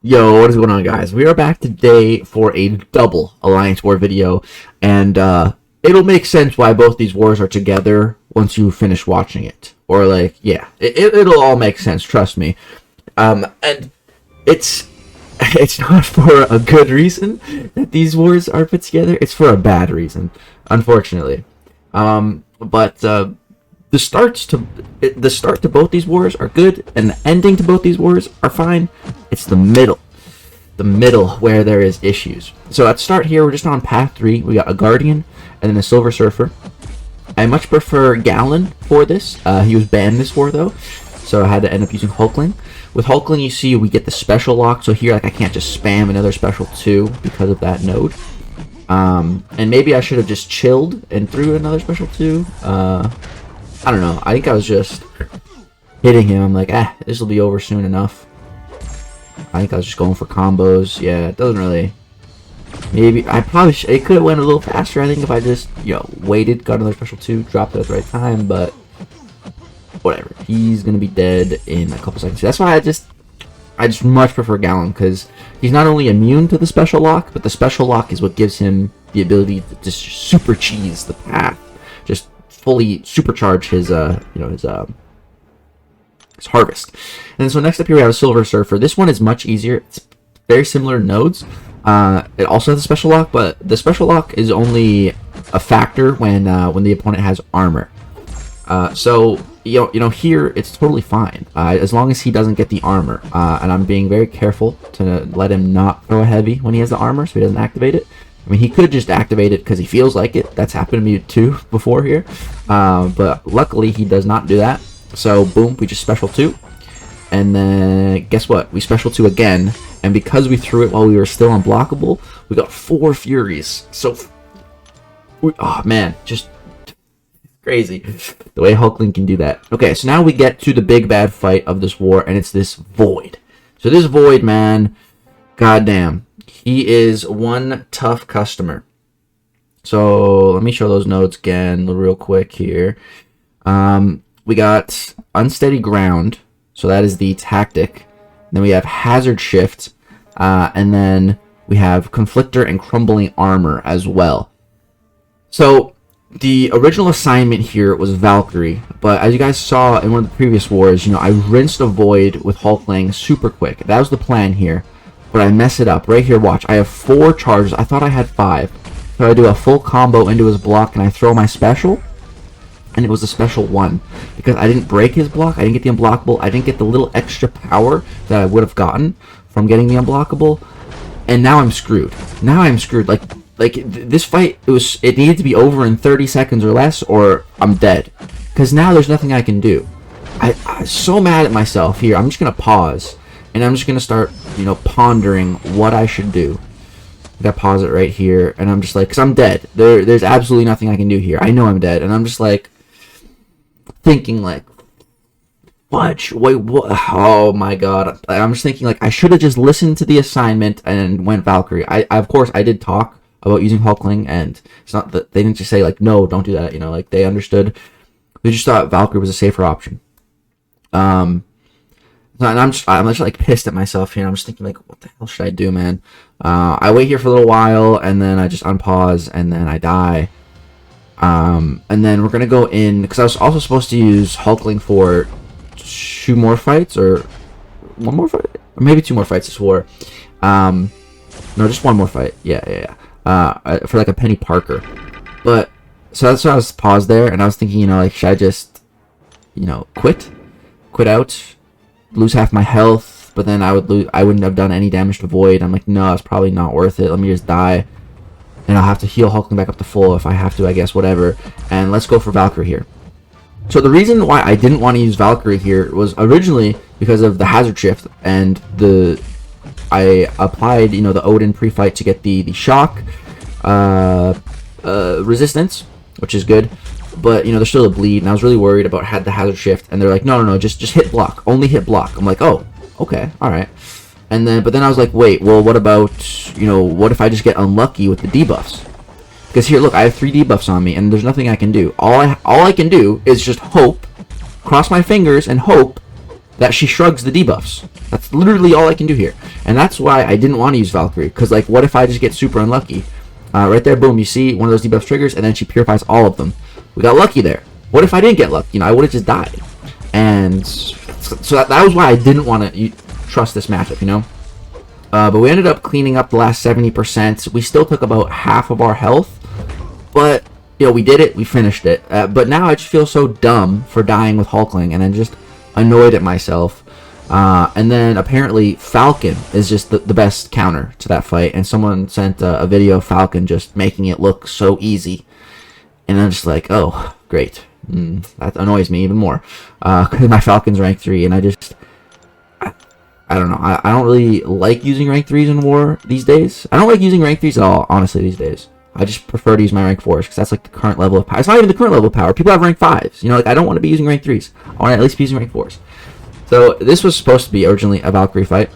Yo, what is going on, guys? We are back today for a double Alliance War video, and it'll make sense why both these wars are together once you finish watching it. Or, like, yeah, it'll all make sense, trust me. And it's it's not for a good reason that these wars are put together. It's for a bad reason, unfortunately. But the start to both these wars are good, and the ending to both these wars are fine. It's the middle where there is issues. So at the start here, we're just on path 3. We got a Guardian and then a Silver Surfer. I much prefer Gallon for this. He was banned this war though, so I had to end up using Hulkling. With Hulkling, you see we get the special lock. So here, like, I can't just spam another special 2 because of that node. And maybe I should have just chilled and threw another special 2. I don't know. I think I was just hitting him. I'm like, this will be over soon enough. I think I was just going for combos. Yeah, it doesn't really. Maybe I probably it could have went a little faster. I think if I just waited, got another special 2, dropped it at the right time. But whatever. He's gonna be dead in a couple seconds. That's why I just much prefer Gallon, because he's not only immune to the special lock, but the special lock is what gives him the ability to just super cheese the path. Just fully supercharge his his harvest. And so next up here we have a Silver Surfer. This one is much easier. It's very similar nodes. It also has a special lock, but the special lock is only a factor when the opponent has armor. So here it's totally fine as long as he doesn't get the armor. And I'm being very careful to let him not throw a heavy when he has the armor, so he doesn't activate it. I mean, he could just activate it because he feels like it. That's happened to me too before here. But luckily, he does not do that. So, boom, we just special 2. And then, guess what? We special 2 again. And because we threw it while we were still unblockable, we got 4 Furies. So, oh man, just crazy. The way Hulkling can do that. Okay, so now we get to the big bad fight of this war, and it's this Void. So this Void, man, goddamn. He is one tough customer. So let me show those nodes again real quick here. We got Unsteady Ground. So that is the tactic. Then we have Hazard Shift. And then we have Conflictor and Crumbling Armor as well. So the original assignment here was Valkyrie. But as you guys saw in one of the previous wars, I rinsed a Void with Hulkling super quick. That was the plan here. But I mess it up. Right here, watch. I have 4 charges. I thought I had 5. So I do a full combo into his block, and I throw my special. And it was a special 1. Because I didn't break his block. I didn't get the unblockable. I didn't get the little extra power that I would have gotten from getting the unblockable. And now I'm screwed. Now I'm screwed. Like this fight, it needed to be over in 30 seconds or less, or I'm dead. Because now there's nothing I can do. I'm so mad at myself here. I'm just going to pause. And I'm just going to start, pondering what I should do. I gotta pause it right here. And I'm just like, because I'm dead. There's absolutely nothing I can do here. I know I'm dead. And I'm just like, thinking like, what? Wait, what? Oh my god. I'm just thinking like, I should have just listened to the assignment and went Valkyrie. Of course, I did talk about using Hulkling. And it's not that they didn't just say like, no, don't do that. Like they understood. They just thought Valkyrie was a safer option. And I'm just like pissed at myself here. I'm just thinking like, what the hell should I do, man? I wait here for a little while, and then I just unpause, and then I die. And then we're gonna go in because I was also supposed to use Hulkling for 2 more fights, or 1 more fight, or maybe 2 more fights this war. No, just 1 more fight. Yeah. For like a Penny Parker. But so that's why I was paused there, and I was thinking, like, should I just, quit out? Lose half my health, but then I wouldn't have done any damage to Void. I'm like, no, it's probably not worth it. Let me just die, and I'll have to heal Hulkling back up to full if I have to, I guess, whatever. And let's go for Valkyrie here. So the reason why I didn't want to use Valkyrie here was originally because of the Hazard Shift, and I applied, the Odin pre-fight to get the shock resistance, which is good. But, there's still a bleed, and I was really worried about the Hazard Shift, and they're like, no, just hit block, only hit block. I'm like, oh, okay, alright. But then I was like, wait, well, what about, what if I just get unlucky with the debuffs? Because here, look, I have 3 debuffs on me, and there's nothing I can do. All I can do is just hope, cross my fingers, and hope that she shrugs the debuffs. That's literally all I can do here. And that's why I didn't want to use Valkyrie, because like, what if I just get super unlucky? Right there, boom, you see one of those debuffs triggers, and then she purifies all of them. We got lucky there. What if I didn't get lucky? You know, I would have just died. And so that was why I didn't want to trust this matchup, you know? But we ended up cleaning up the last 70%. We still took about half of our health, but, you know, we did it. We finished it. But now I just feel so dumb for dying with Hulkling, and then just annoyed at myself. And then apparently Falcon is just the best counter to that fight, and someone sent a video of Falcon just making it look so easy, and I'm just like, oh, great. That annoys me even more, because my Falcon's rank 3, and I don't know, I don't really like using rank 3s in war these days. I don't like using rank 3s at all, honestly, these days. I just prefer to use my rank 4s, because that's like the current level of power. It's not even the current level of power. People have rank 5s, you know, like, I don't want to be using rank 3s. I want to at least be using rank 4s. So this was supposed to be originally a Valkyrie fight,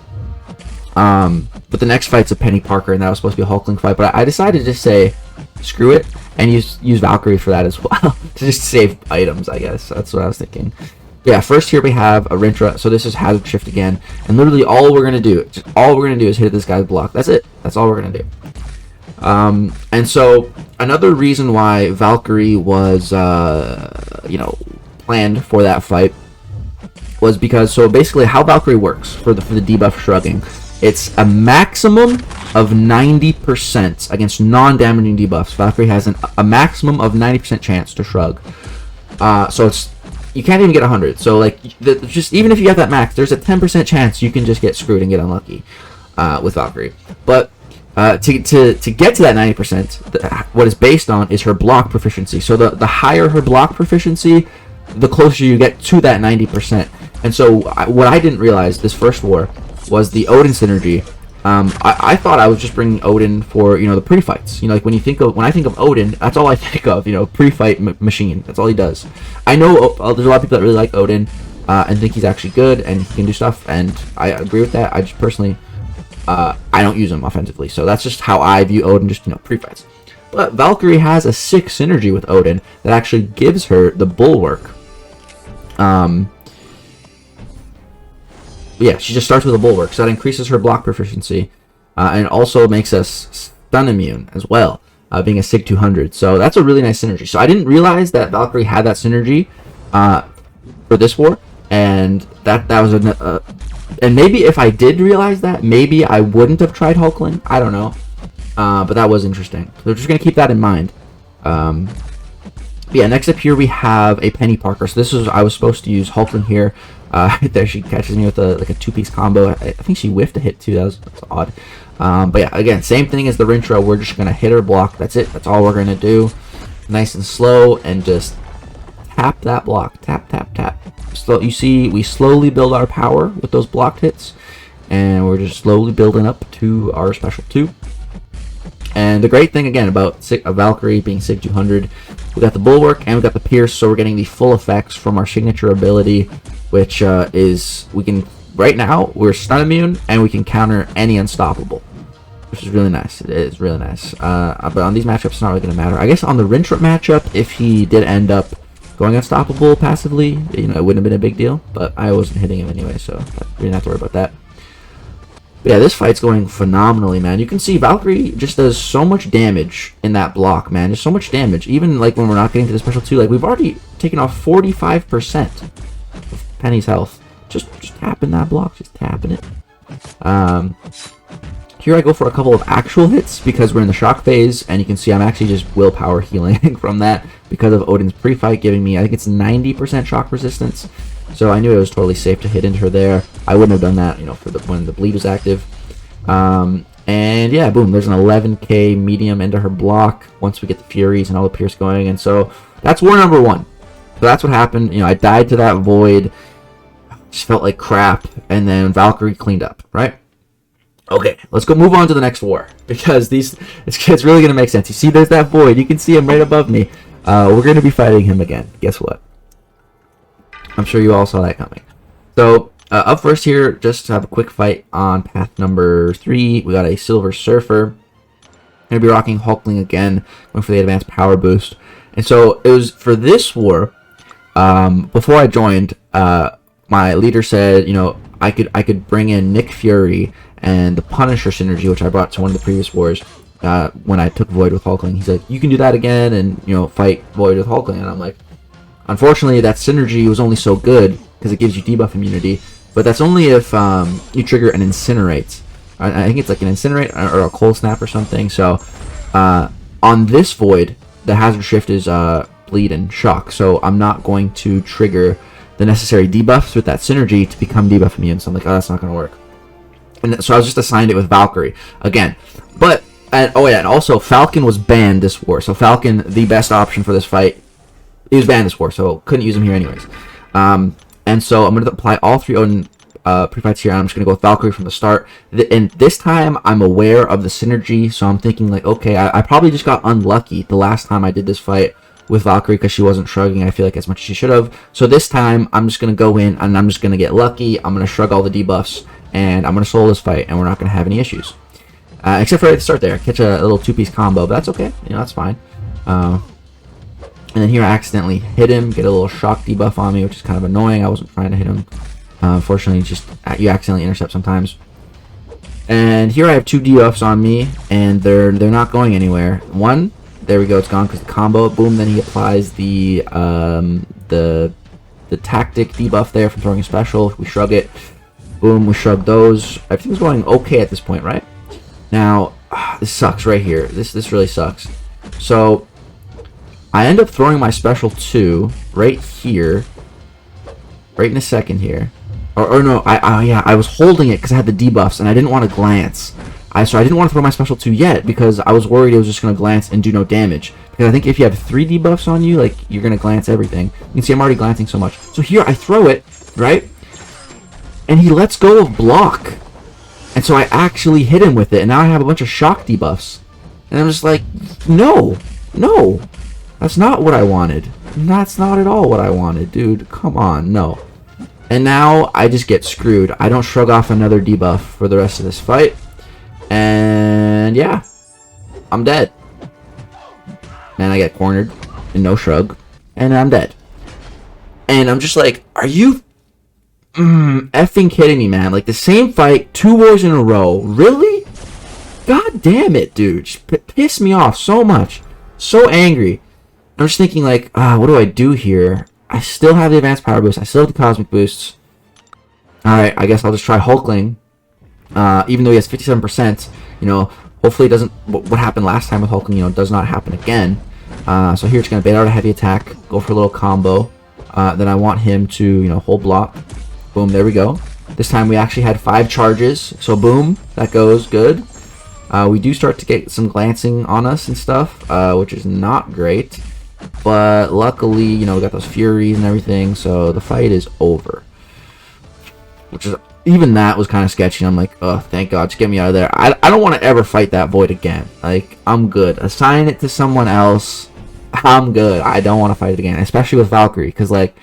but the next fight's a Penny Parker, and that was supposed to be a Hulkling fight. But I decided to just say, screw it, and use Valkyrie for that as well, to just save items, I guess. That's what I was thinking. Yeah, first here we have a Rintra. So this is Hazard Shift again, and literally all we're gonna do is hit this guy's block. That's it. That's all we're gonna do. And so another reason why Valkyrie was, you know, planned for that fight was because, so basically how Valkyrie works for the debuff shrugging, it's a maximum of 90% against non-damaging debuffs. Valkyrie has a maximum of 90% chance to shrug. So it's, you can't even get 100. So like, just even if you have that max, there's a 10% chance you can just get screwed and get unlucky with Valkyrie. But to get to that 90%, what it's based on is her block proficiency. So the higher her block proficiency, the closer you get to that 90%. And so what I didn't realize this first war was the Odin synergy. I thought I was just bringing Odin for, you know, the pre-fights. You know, like when I think of Odin, that's all I think of, you know, pre-fight machine. That's all he does. I know there's a lot of people that really like Odin and think he's actually good and he can do stuff, and I agree with that. I just personally, I don't use him offensively. So that's just how I view Odin, just, you know, pre-fights. But Valkyrie has a sick synergy with Odin that actually gives her the bulwark. Yeah, she just starts with a bulwark, so that increases her block proficiency, and also makes us stun immune as well, being a Sig 200. So that's a really nice synergy. So I didn't realize that Valkyrie had that synergy for this war, and that was and maybe if I did realize that, maybe I wouldn't have tried Hulkling. I don't know, but that was interesting. So we're just gonna keep that in mind. Yeah, next up here we have a Penny Parker. So this is, I was supposed to use Hulkling here. There she catches me with like a two-piece combo. I think she whiffed a hit too. That's odd. But yeah, again, same thing as the Rintra. We're just gonna hit her block. That's it. That's all we're gonna do. Nice and slow, and just tap that block. Tap, tap, tap. So you see, we slowly build our power with those blocked hits, and we're just slowly building up to our special 2. And the great thing again about Valkyrie being Sig 200, we got the Bulwark and we got the Pierce, so we're getting the full effects from our signature ability, which is, we can, right now, we're stun immune and we can counter any unstoppable, which is really nice. It is really nice. But on these matchups, it's not really going to matter. I guess on the Rintrip matchup, if he did end up going unstoppable passively, you know, it wouldn't have been a big deal, but I wasn't hitting him anyway, so we didn't have to worry about that. But yeah, this fight's going phenomenally, man. You can see Valkyrie just does so much damage in that block, man. There's so much damage. Even like when we're not getting to the special 2, like we've already taken off 45% of Penny's health. Just tapping that block, just tapping it. Here I go for a couple of actual hits because we're in the shock phase, and you can see I'm actually just willpower healing from that because of Odin's pre-fight giving me, I think it's 90% shock resistance. So I knew it was totally safe to hit into her there. I wouldn't have done that, you know, for when the bleed was active. And yeah, boom, there's an 11k medium into her block once we get the Furies and all the Pierce going. And so that's war number 1. So that's what happened. You know, I died to that void. Just felt like crap. And then Valkyrie cleaned up, right? Okay, let's go move on to the next war, because it's really going to make sense. You see, there's that void. You can see him right above me. We're going to be fighting him again. Guess what? I'm sure you all saw that coming. So, up first here, just to have a quick fight on path number 3, we got a Silver Surfer. Going to be rocking Hulkling again, going for the advanced power boost. And so, it was for this war, before I joined, my my leader said, you know, I could bring in Nick Fury and the Punisher synergy, which I brought to one of the previous wars when I took Void with Hulkling. He said, you can do that again and, you know, fight Void with Hulkling. And I'm like, unfortunately, that synergy was only so good because it gives you debuff immunity, but that's only if you trigger an Incinerate. I think it's like an Incinerate or a Cold Snap or something. So on this Void, the hazard shift is Bleed and Shock, so I'm not going to trigger the necessary debuffs with that synergy to become debuff immune. So I'm like, oh, that's not going to work. And so I was just assigned it with Valkyrie again. But oh yeah, and also Falcon was banned this war. So Falcon, the best option for this fight, he was banned this war, so couldn't use him here anyways. And so I'm going to apply all 3 Odin pre-fights here. I'm just going to go with Valkyrie from the start. And this time I'm aware of the synergy, so I'm thinking like, okay, I probably just got unlucky the last time I did this fight with Valkyrie because she wasn't shrugging, I feel like, as much as she should have. So this time I'm just going to go in and I'm just going to get lucky. I'm going to shrug all the debuffs and I'm going to solo this fight and we're not going to have any issues. Except for right at the start there, catch a little 2-piece combo, but that's okay. You know, that's fine. And then here I accidentally hit him, get a little shock debuff on me, which is kind of annoying. I wasn't trying to hit him. Unfortunately, just you accidentally intercept sometimes. And here I have 2 debuffs on me, and they're not going anywhere. One, there we go, it's gone because the combo. Boom, then he applies the tactic debuff there from throwing a special. We shrug it. Boom, we shrug those. Everything's going okay at this point, right? Now, this sucks right here. This really sucks. So I end up throwing my special 2 right here, right in a second here. Or no, I was holding it because I had the debuffs and I didn't want to glance. So I didn't want to throw my special 2 yet because I was worried it was just going to glance and do no damage. Because I think if you have 3 debuffs on you, like, you're going to glance everything. You can see I'm already glancing so much. So here I throw it, right? And he lets go of block. And so I actually hit him with it, and now I have a bunch of shock debuffs. And I'm just like, no, that's not what I wanted. That's not at all what I wanted, dude. Come on, no. And now I just get screwed. I don't shrug off another debuff for the rest of this fight. And yeah, I'm dead. And I get cornered and no shrug. And I'm dead. And I'm just like, are you effing kidding me, man? Like, the same fight 2 wars in a row. Really? God damn it, dude. Just piss me off so much. So angry. I'm just thinking like, what do I do here? I still have the advanced power boost. I still have the cosmic boosts. Alright, I guess I'll just try Hulkling. Even though he has 57%, you know, hopefully it doesn't, what happened last time with Hulkling, you know, does not happen again. So here it's going to bait out a heavy attack, go for a little combo. Then I want him to, you know, hold block. Boom, there we go. This time we actually had 5 charges, so boom, that goes good. We do start to get some glancing on us and stuff, which is not great. But luckily, you know, we got those Furies and everything, so the fight is over. Which is, even that was kind of sketchy. I'm like, oh, thank God, just get me out of there. I don't want to ever fight that Void again. Like, I'm good. Assign it to someone else. I'm good. I don't want to fight it again, especially with Valkyrie, because, like,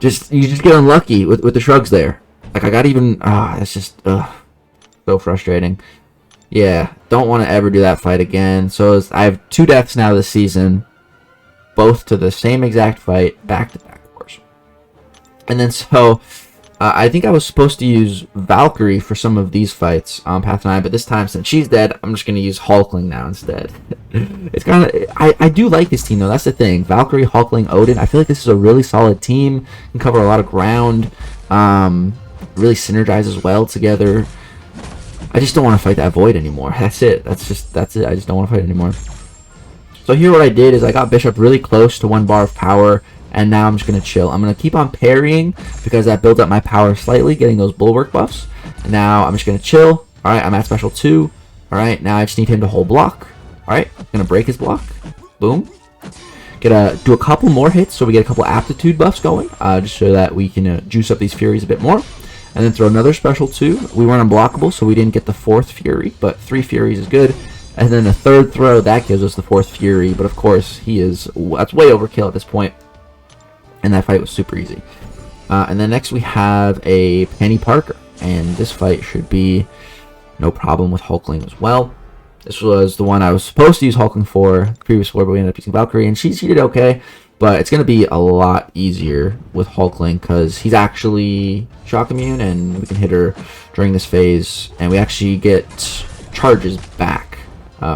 you just get unlucky with the shrugs there. Like, I got even, it's just, so frustrating. Yeah, don't want to ever do that fight again. So I have 2 deaths now this season, both to the same exact fight, back-to-back wars. And then so I think I was supposed to use Valkyrie for some of these fights on Path 9, but this time, since she's dead, I'm just going to use Hulkling now instead. It's kind of, I do like this team though. That's the thing. Valkyrie, Hulkling, Odin. I feel like this is a really solid team. Can cover a lot of ground. Really synergizes well together. I just don't want to fight that Void anymore. That's it. That's it. I just don't want to fight it anymore. So here what I did is I got Bishop really close to 1 bar of power, and now I'm just going to chill. I'm going to keep on parrying because that builds up my power slightly, getting those bulwark buffs. And now I'm just going to chill. Alright, I'm at special 2. Alright, now I just need him to hold block. Alright, I'm going to break his block. Boom. Do a couple more hits so we get a couple aptitude buffs going, just so that we can juice up these Furies a bit more. And then throw another special 2. We weren't unblockable, so we didn't get the 4th Fury, but 3 Furies is good. And then a 3rd throw, that gives us the 4th Fury, but of course, that's way overkill at this point. And that fight was super easy. And then next we have a Penny Parker, and this fight should be no problem with Hulkling as well. This was the one I was supposed to use Hulkling for the previous war, but we ended up using Valkyrie, and she did okay. But it's going to be a lot easier with Hulkling because he's actually shock immune, and we can hit her during this phase. And we actually get charges back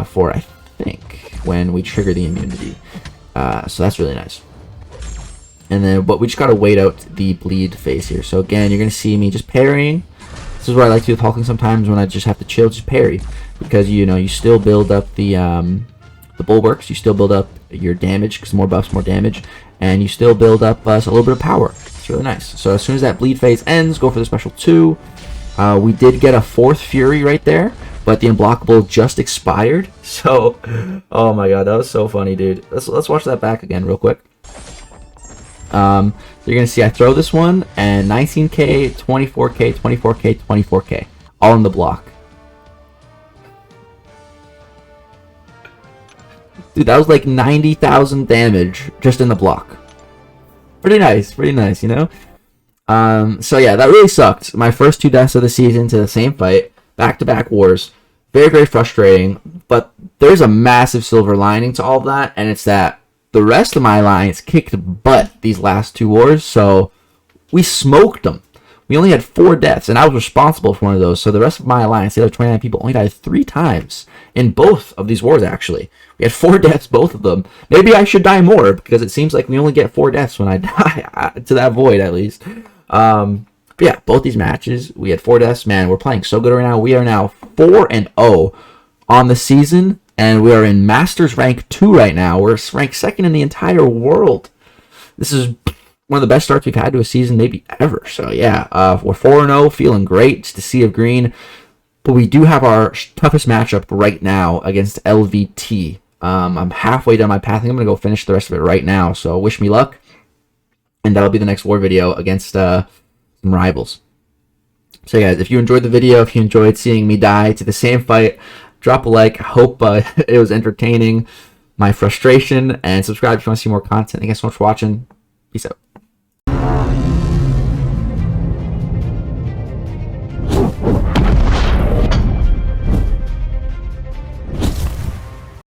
for, I think, when we trigger the immunity. So that's really nice. And then, but we just got to wait out the bleed phase here. So again, you're going to see me just parrying. This is what I like to do with Hulkling sometimes when I just have to chill, just parry. Because, you know, you still build up the bulwarks, you still build up your damage, because more buffs, more damage, and you still build up a little bit of power. It's really nice. So as soon as that bleed phase ends, go for the special 2. We did get a 4th Fury right there, but the unblockable just expired. So, oh my god, that was so funny, dude. Let's watch that back again real quick. So you're gonna see I throw this one, and 19k, 24k, 24k, 24k, all in the block. Dude, that was like 90,000 damage just in the block. Pretty nice, you know? So yeah, that really sucked. My first 2 deaths of the season to the same fight, back-to-back wars. Very, very frustrating. But there's a massive silver lining to all of that, and it's that the rest of my alliance kicked butt these last 2 wars, so we smoked them. We only had 4 deaths, and I was responsible for one of those. So the rest of my alliance, the other 29 people, only died 3 times in both of these wars, actually. We had 4 deaths, both of them. Maybe I should die more, because it seems like we only get 4 deaths when I die, to that void, at least. But yeah, both these matches, we had 4 deaths. Man, we're playing so good right now. We are now 4-0 on the season, and we are in Masters Rank 2 right now. We're ranked 2nd in the entire world. This is one of the best starts we've had to a season maybe ever. So yeah, we're 4-0, feeling great. It's the Sea of Green. But we do have our toughest matchup right now against LVT. I'm halfway done my pathing. I'm going to go finish the rest of it right now. So wish me luck. And that'll be the next war video against some rivals. So guys, if you enjoyed the video, if you enjoyed seeing me die to the same fight, drop a like. I hope it was entertaining, my frustration, and subscribe if you want to see more content. Thank you guys so much for watching. Peace out.